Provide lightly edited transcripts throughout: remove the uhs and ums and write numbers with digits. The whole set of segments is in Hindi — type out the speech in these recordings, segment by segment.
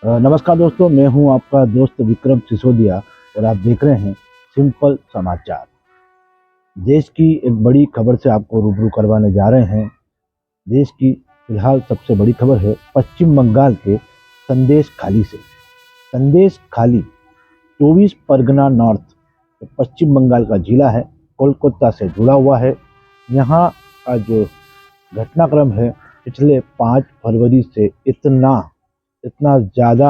नमस्कार दोस्तों, मैं हूं आपका दोस्त विक्रम सिसोदिया और आप देख रहे हैं सिंपल समाचार। देश की एक बड़ी खबर से आपको रूबरू करवाने जा रहे हैं। देश की फिलहाल सबसे बड़ी खबर है पश्चिम बंगाल के संदेश खाली से। संदेश खाली 24 परगना नॉर्थ, जो पश्चिम बंगाल का जिला है, कोलकाता से जुड़ा हुआ है। यहाँ का जो घटनाक्रम है पिछले 5 फरवरी से इतना ज़्यादा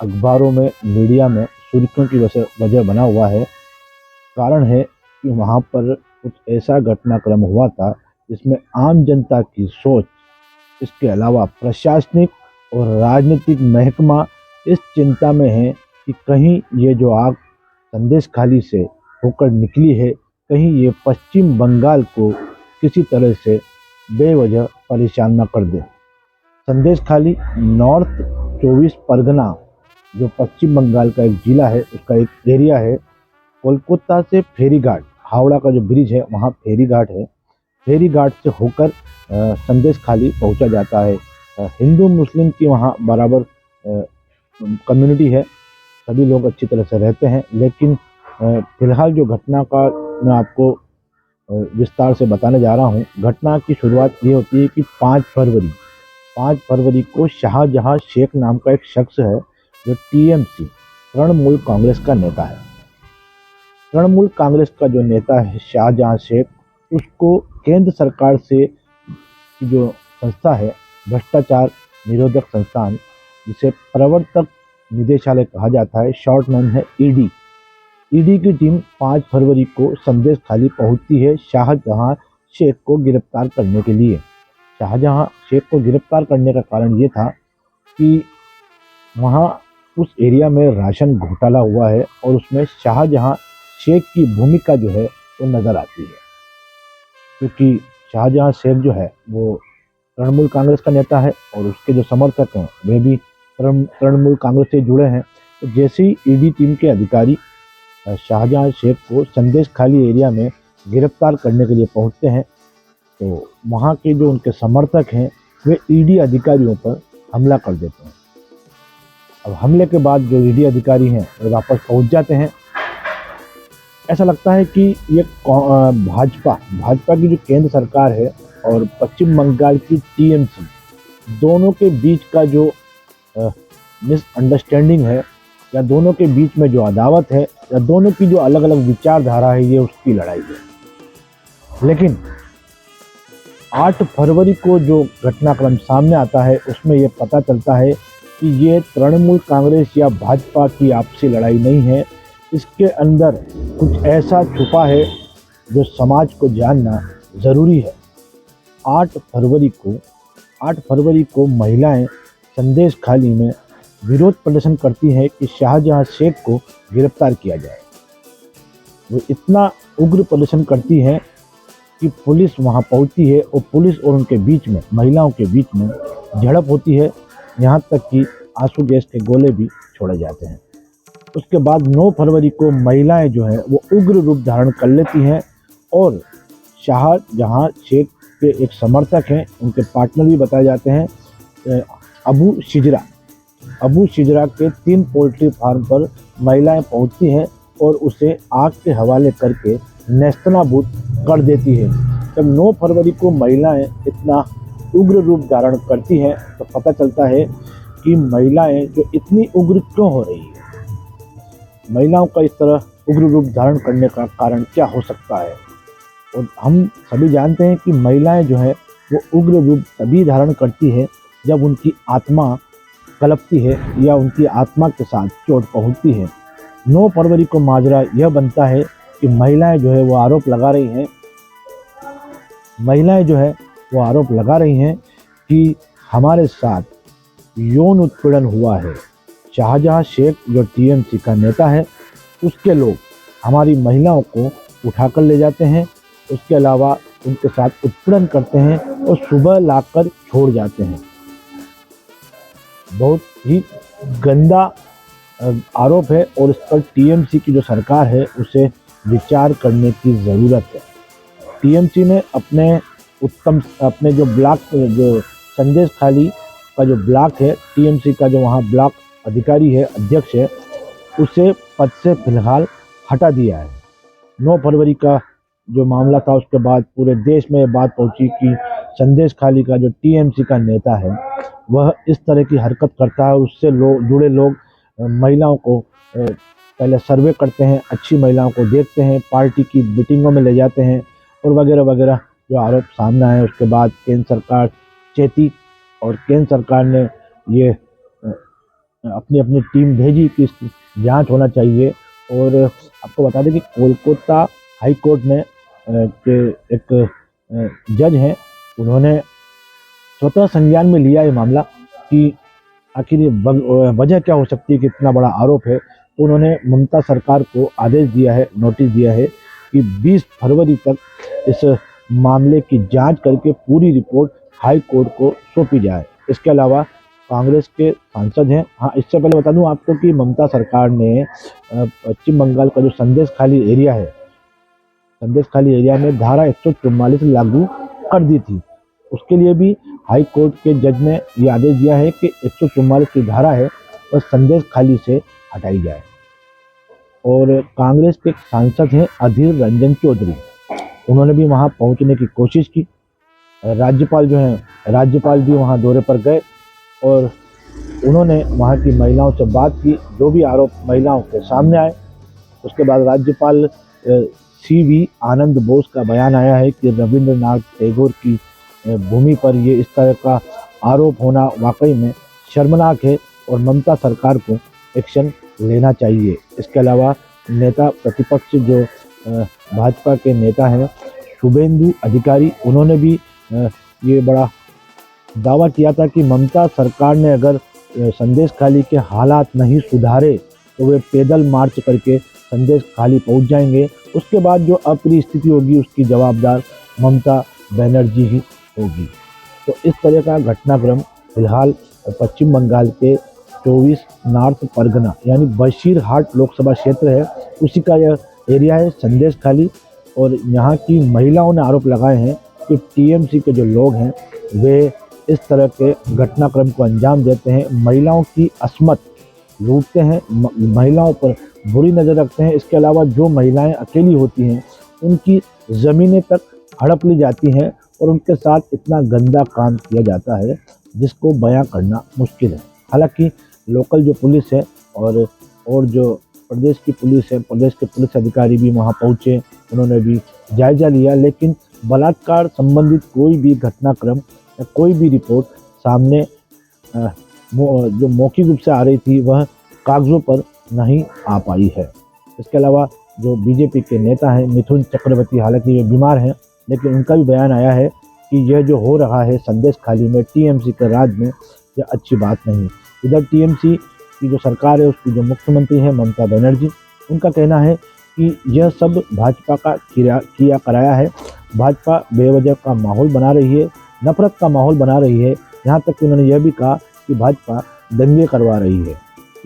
अखबारों में, मीडिया में सुर्खियों की वजह बना हुआ है। कारण है कि वहाँ पर कुछ ऐसा घटनाक्रम हुआ था जिसमें आम जनता की सोच, इसके अलावा प्रशासनिक और राजनीतिक महकमा इस चिंता में है कि कहीं ये जो आग संदेश खाली से होकर निकली है, कहीं ये पश्चिम बंगाल को किसी तरह से बेवजह परेशान न कर दे। संदेश खाली नॉर्थ 24 परगना, जो पश्चिम बंगाल का एक जिला है, उसका एक एरिया है। कोलकाता से फेरी घाट, हावड़ा का जो ब्रिज है वहाँ फेरी घाट है, फेरी घाट से होकर संदेश खाली पहुँचा जाता है। हिंदू मुस्लिम की वहाँ बराबर कम्युनिटी है, सभी लोग अच्छी तरह से रहते हैं। लेकिन फिलहाल जो घटना का मैं आपको विस्तार से बताने जा रहा हूँ। घटना की शुरुआत ये होती है कि 5 फरवरी को शाहजहां शेख नाम का एक शख्स है, जो टीएमसी तृणमूल कांग्रेस का नेता है। तृणमूल कांग्रेस का जो नेता है शाहजहां शेख, उसको केंद्र सरकार से की जो संस्था है, भ्रष्टाचार निरोधक संस्थान, जिसे प्रवर्तक निदेशालय कहा जाता है, शॉर्ट नेम है ईडी की टीम 5 फरवरी को संदेश खाली पहुंचती है शाहजहां शेख को गिरफ्तार करने के लिए। शाहजहां शेख को गिरफ्तार करने का कारण ये था कि वहाँ उस एरिया में राशन घोटाला हुआ है और उसमें शाहजहां शेख की भूमिका जो है वो नज़र आती है। क्योंकि शाहजहां शेख जो है वो तृणमूल कांग्रेस का नेता है और उसके जो समर्थक हैं वे भी तृणमूल कांग्रेस से जुड़े हैं। तो जैसे ही ईडी टीम के अधिकारी शाहजहां शेख को संदेश खाली एरिया में गिरफ्तार करने के लिए पहुंचते हैं, तो वहाँ के जो उनके समर्थक हैं वे ईडी अधिकारियों पर हमला कर देते हैं। अब हमले के बाद जो ईडी अधिकारी हैं वे वापस पहुँच जाते हैं। ऐसा लगता है कि ये भाजपा की जो केंद्र सरकार है और पश्चिम बंगाल की टीएमसी, दोनों के बीच का जो मिसअंडरस्टैंडिंग है, या दोनों के बीच में जो अदावत है, या दोनों की जो अलग अलग विचारधारा है, ये उसकी लड़ाई है। लेकिन 8 फरवरी को जो घटनाक्रम सामने आता है उसमें ये पता चलता है कि ये तृणमूल कांग्रेस या भाजपा की आपसी लड़ाई नहीं है। इसके अंदर कुछ ऐसा छुपा है जो समाज को जानना ज़रूरी है। 8 फरवरी को महिलाएं संदेश खाली में विरोध प्रदर्शन करती हैं कि शाहजहां शेख को गिरफ्तार किया जाए। वो इतना उग्र प्रदर्शन करती हैं कि पुलिस वहां पहुंचती है और पुलिस और उनके बीच में, महिलाओं के बीच में झड़प होती है। यहाँ तक कि आंसू गैस के गोले भी छोड़े जाते हैं। उसके बाद 9 फरवरी को महिलाएं जो है वो उग्र रूप धारण कर लेती हैं और शाहजहां शेख के एक समर्थक हैं, उनके पार्टनर भी बताए जाते हैं, अबू शिजरा के 3 पोल्ट्री फार्म पर महिलाएं पहुंचती हैं और उसे आग के हवाले करके नेस्तनाबूद कर देती है। जब 9 फरवरी को महिलाएं इतना उग्र रूप धारण करती हैं तो पता चलता है कि महिलाएं जो इतनी उग्र क्यों हो रही है, महिलाओं का इस तरह उग्र रूप धारण करने का कारण क्या हो सकता है। और हम सभी जानते हैं कि महिलाएं जो है वो उग्र रूप तभी धारण करती है जब उनकी आत्मा कलपती है या उनकी आत्मा के साथ चोट पहुंचती है। 9 फरवरी को माजरा यह बनता है कि महिलाएं जो है वो आरोप लगा रही हैं कि हमारे साथ यौन उत्पीड़न हुआ है। शाहजहां शेख जो टीएमसी का नेता है, उसके लोग हमारी महिलाओं को उठाकर ले जाते हैं, उसके अलावा उनके साथ उत्पीड़न करते हैं और सुबह लाकर छोड़ जाते हैं। बहुत ही गंदा आरोप है और इस पर टीएमसी की जो सरकार है उसे विचार करने की ज़रूरत है। टीएमसी ने अपने जो ब्लॉक, जो संदेश खाली का जो ब्लॉक है, टीएमसी का जो वहाँ ब्लॉक अधिकारी है, अध्यक्ष है, उसे पद से फिलहाल हटा दिया है। 9 फरवरी का जो मामला था उसके बाद पूरे देश में ये बात पहुंची कि संदेश खाली का जो टीएमसी का नेता है वह इस तरह की हरकत करता है। उससे जुड़े लोग महिलाओं को पहले सर्वे करते हैं, अच्छी महिलाओं को देखते हैं, पार्टी की मीटिंगों में ले जाते हैं और वगैरह वगैरह जो आरोप सामने आए। उसके बाद केंद्र सरकार चेती और केंद्र सरकार ने ये अपनी अपनी टीम भेजी कि इसकी जांच होना चाहिए। और आपको बता दें कि कोलकाता हाई कोर्ट ने के एक जज हैं, उन्होंने स्वतः संज्ञान में लिया ये मामला कि आखिर ये वजह क्या हो सकती है कि इतना बड़ा आरोप है। तो उन्होंने ममता सरकार को आदेश दिया है, नोटिस दिया है कि 20 फरवरी तक इस मामले की जांच करके पूरी रिपोर्ट हाई कोर्ट को सौंपी जाए। इसके अलावा कांग्रेस के सांसद हैं। हाँ, इससे पहले बता दूं आपको कि ममता सरकार ने पश्चिम बंगाल का जो संदेश खाली एरिया है, संदेश खाली एरिया में धारा 144 लागू कर दी थी। उसके लिए भी हाई कोर्ट के जज ने ये आदेश दिया है कि 144 की धारा है वह संदेश खाली से हटाई जाए। और कांग्रेस के सांसद हैं अधीर रंजन चौधरी, उन्होंने भी वहां पहुंचने की कोशिश की। राज्यपाल भी वहां दौरे पर गए और उन्होंने वहां की महिलाओं से बात की, जो भी आरोप महिलाओं के सामने आए। उसके बाद राज्यपाल CV आनंद बोस का बयान आया है कि रविंद्रनाथ टैगोर की भूमि पर ये इस तरह का आरोप होना वाकई में शर्मनाक है और ममता सरकार को एक्शन लेना चाहिए। इसके अलावा नेता प्रतिपक्ष जो भाजपा के नेता हैं शुभेंदु अधिकारी, उन्होंने भी ये बड़ा दावा किया था कि ममता सरकार ने अगर संदेश खाली के हालात नहीं सुधारे तो वे पैदल मार्च करके संदेश खाली पहुंच जाएंगे। उसके बाद जो अप्रिय स्थिति होगी उसकी जवाबदार ममता बनर्जी ही होगी। तो इस तरह का घटनाक्रम फिलहाल पश्चिम बंगाल के 24 नॉर्थ परगना यानी बशीरहाट लोकसभा क्षेत्र है, उसी का यह एरिया है संदेश खाली। और यहाँ की महिलाओं ने आरोप लगाए हैं कि टीएमसी के जो लोग हैं वे इस तरह के घटनाक्रम को अंजाम देते हैं, महिलाओं की असमत लूटते हैं, महिलाओं पर बुरी नज़र रखते हैं। इसके अलावा जो महिलाएं अकेली होती हैं उनकी ज़मीनें तक हड़प ली जाती हैं और उनके साथ इतना गंदा काम किया जाता है जिसको बयां करना मुश्किल है। हालांकि लोकल जो पुलिस है और जो प्रदेश की पुलिस है, प्रदेश के पुलिस अधिकारी भी वहां पहुंचे, उन्होंने भी जायजा लिया, लेकिन बलात्कार संबंधित कोई भी घटनाक्रम या कोई भी रिपोर्ट सामने जो मौखिक रूप से आ रही थी वह कागजों पर नहीं आ पाई है। इसके अलावा जो बीजेपी के नेता हैं मिथुन चक्रवर्ती, हालांकि वे बीमार हैं, लेकिन उनका भी बयान आया है कि यह जो हो रहा है संदेश खाली में टीएमसी के राज में, यह अच्छी बात नहीं। इधर टीएमसी की जो सरकार है उसकी जो मुख्यमंत्री है ममता बनर्जी, उनका कहना है कि यह सब भाजपा का किया कराया है। भाजपा बेवजह का माहौल बना रही है, नफरत का माहौल बना रही है। यहाँ तक कि उन्होंने यह भी कहा कि भाजपा दंगे करवा रही है।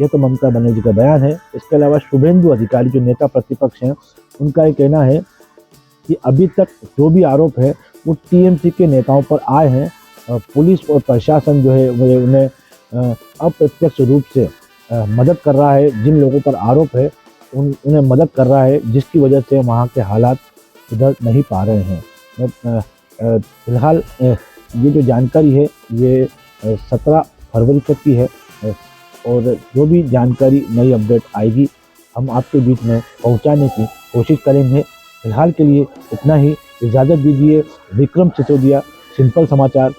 यह तो ममता बनर्जी का बयान है। इसके अलावा शुभेंदु अधिकारी जो नेता प्रतिपक्ष हैं, उनका ये कहना है कि अभी तक जो भी आरोप है वो टीएमसी के नेताओं पर आए हैं। पुलिस और प्रशासन जो है वो उन्हें अप्रत्यक्ष रूप से मदद कर रहा है। जिन लोगों पर आरोप है उन्हें मदद कर रहा है, जिसकी वजह से वहाँ के हालात सुधर नहीं पा रहे हैं। फिलहाल ये जो जानकारी है ये 17 फरवरी तक की है और जो भी जानकारी नई अपडेट आएगी हम आपके बीच में पहुंचाने की कोशिश करेंगे। फिलहाल के लिए इतना ही, इजाज़त दीजिए। विक्रम सिसोदिया, सिंपल समाचार।